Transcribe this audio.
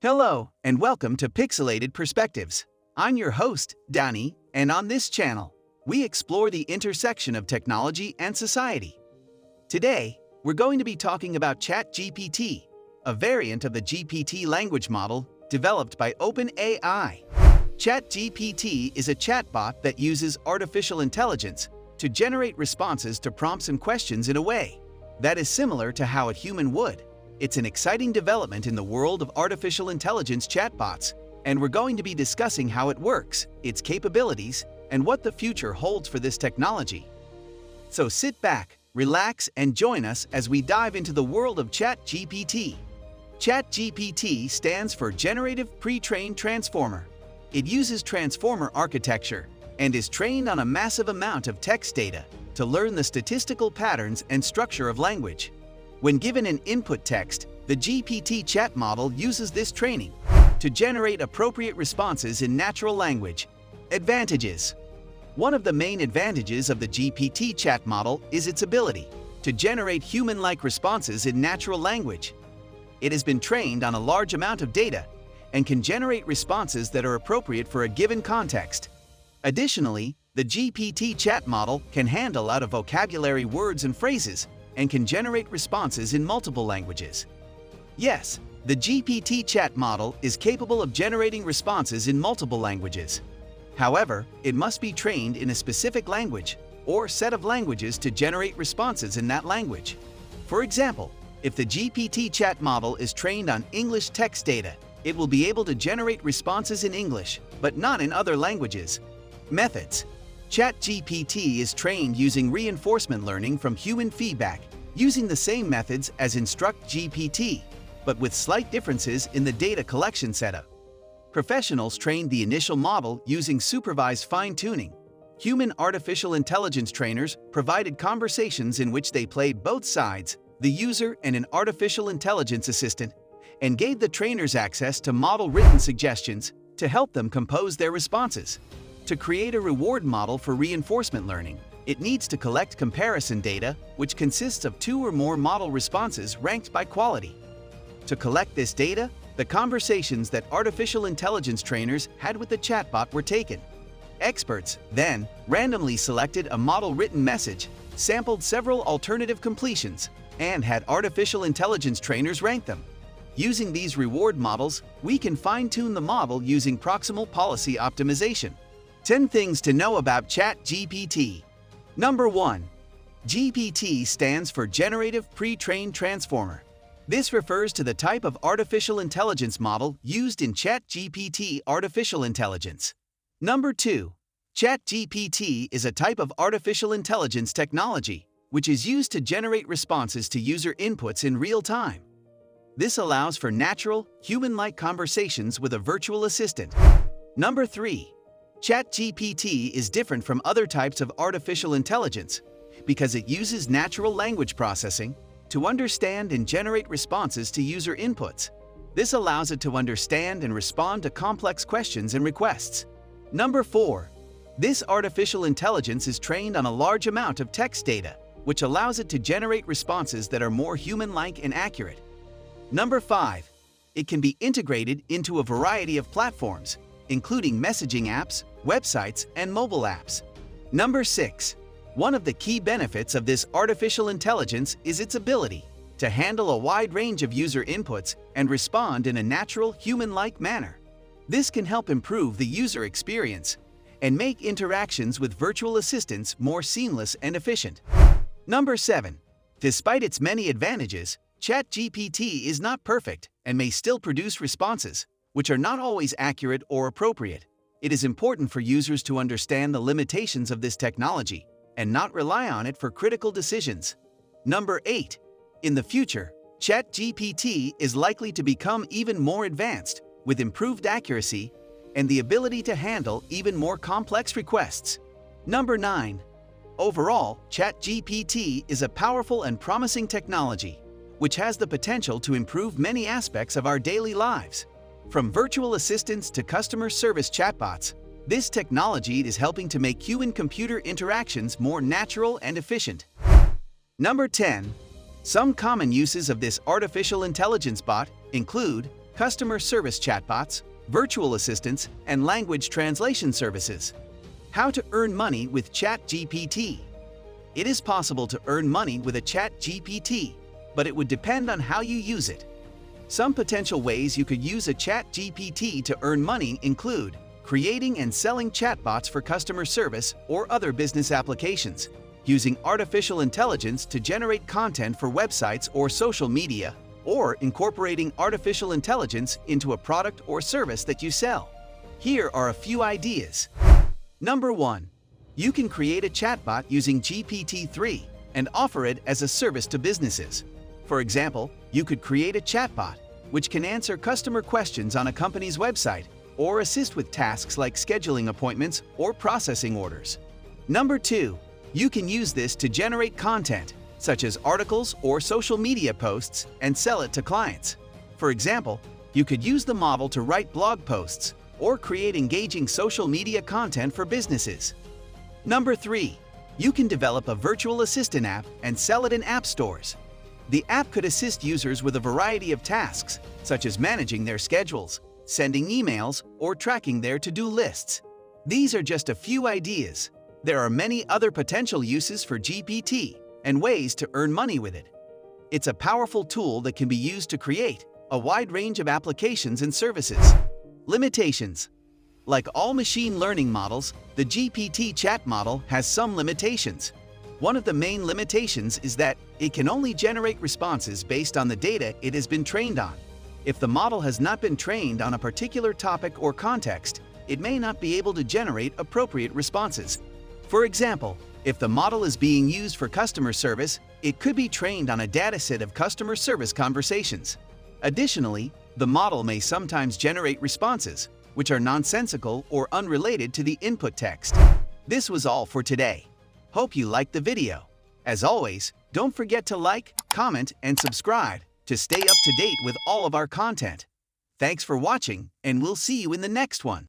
Hello, and welcome to Pixelated Perspectives. I'm your host, Danny, and on this channel, we explore the intersection of technology and society. Today, we're going to be talking about ChatGPT, a variant of the GPT language model developed by OpenAI. ChatGPT is a chatbot that uses artificial intelligence to generate responses to prompts and questions in a way that is similar to how a human would. It's an exciting development in the world of artificial intelligence chatbots, and we're going to be discussing how it works, its capabilities, and what the future holds for this technology. So sit back, relax, and join us as we dive into the world of ChatGPT. ChatGPT stands for Generative Pre-trained Transformer. It uses transformer architecture and is trained on a massive amount of text data to learn the statistical patterns and structure of language. When given an input text, the GPT chat model uses this training to generate appropriate responses in natural language. Advantages. One of the main advantages of the GPT chat model is its ability to generate human-like responses in natural language. It has been trained on a large amount of data and can generate responses that are appropriate for a given context. Additionally, the GPT chat model can handle out-of-vocabulary words and phrases and can generate responses in multiple languages. Yes, the GPT chat model is capable of generating responses in multiple languages. However, it must be trained in a specific language or set of languages to generate responses in that language. For example, if the GPT chat model is trained on English text data, it will be able to generate responses in English, but not in other languages. Methods. ChatGPT is trained using reinforcement learning from human feedback, using the same methods as InstructGPT, but with slight differences in the data collection setup. Professionals trained the initial model using supervised fine-tuning. Human artificial intelligence trainers provided conversations in which they played both sides, the user and an artificial intelligence assistant, and gave the trainers access to model written suggestions to help them compose their responses. To create a reward model for reinforcement learning, it needs to collect comparison data, which consists of 2 or more model responses ranked by quality. To collect this data, the conversations that artificial intelligence trainers had with the chatbot were taken. Experts then randomly selected a model-written message, sampled several alternative completions, and had artificial intelligence trainers rank them. Using these reward models, we can fine-tune the model using proximal policy optimization. 10 things to know about ChatGPT. Number 1. GPT stands for Generative Pre-trained Transformer. This refers to the type of artificial intelligence model used in ChatGPT artificial intelligence. Number 2. ChatGPT is a type of artificial intelligence technology, which is used to generate responses to user inputs in real time. This allows for natural, human-like conversations with a virtual assistant. Number 3. ChatGPT is different from other types of artificial intelligence because it uses natural language processing to understand and generate responses to user inputs. This allows it to understand and respond to complex questions and requests. Number 4. This artificial intelligence is trained on a large amount of text data, which allows it to generate responses that are more human-like and accurate. Number 5. It can be integrated into a variety of platforms, including messaging apps, websites, and mobile apps. Number 6. One of the key benefits of this artificial intelligence is its ability to handle a wide range of user inputs and respond in a natural, human-like manner. This can help improve the user experience and make interactions with virtual assistants more seamless and efficient. Number 7. Despite its many advantages, ChatGPT is not perfect and may still produce responses which are not always accurate or appropriate. It is important for users to understand the limitations of this technology and not rely on it for critical decisions. Number 8. In the future, ChatGPT is likely to become even more advanced, with improved accuracy and the ability to handle even more complex requests. Number 9. Overall, ChatGPT is a powerful and promising technology, which has the potential to improve many aspects of our daily lives. From virtual assistants to customer service chatbots, this technology is helping to make human-computer interactions more natural and efficient. Number 10. Some common uses of this artificial intelligence bot include customer service chatbots, virtual assistants, and language translation services. How to earn money with ChatGPT. It is possible to earn money with a ChatGPT, but it would depend on how you use it. Some potential ways you could use a ChatGPT to earn money include creating and selling chatbots for customer service or other business applications, using artificial intelligence to generate content for websites or social media, or incorporating artificial intelligence into a product or service that you sell. Here are a few ideas. Number 1. You can create a chatbot using GPT-3 and offer it as a service to businesses. For example, you could create a chatbot which can answer customer questions on a company's website or assist with tasks like scheduling appointments or processing orders. Number 2. You can use this to generate content, such as articles or social media posts, and sell it to clients. For example, you could use the model to write blog posts or create engaging social media content for businesses. Number 3. You can develop a virtual assistant app and sell it in app stores. The app could assist users with a variety of tasks, such as managing their schedules, sending emails, or tracking their to-do lists. These are just a few ideas. There are many other potential uses for GPT and ways to earn money with it. It's a powerful tool that can be used to create a wide range of applications and services. Limitations. Like all machine learning models, the GPT chat model has some limitations. One of the main limitations is that it can only generate responses based on the data it has been trained on. If the model has not been trained on a particular topic or context, it may not be able to generate appropriate responses. For example, if the model is being used for customer service, it could be trained on a dataset of customer service conversations. Additionally, the model may sometimes generate responses which are nonsensical or unrelated to the input text. This was all for today. Hope you liked the video. As always, don't forget to like, comment, and subscribe to stay up to date with all of our content. Thanks for watching, and we'll see you in the next one.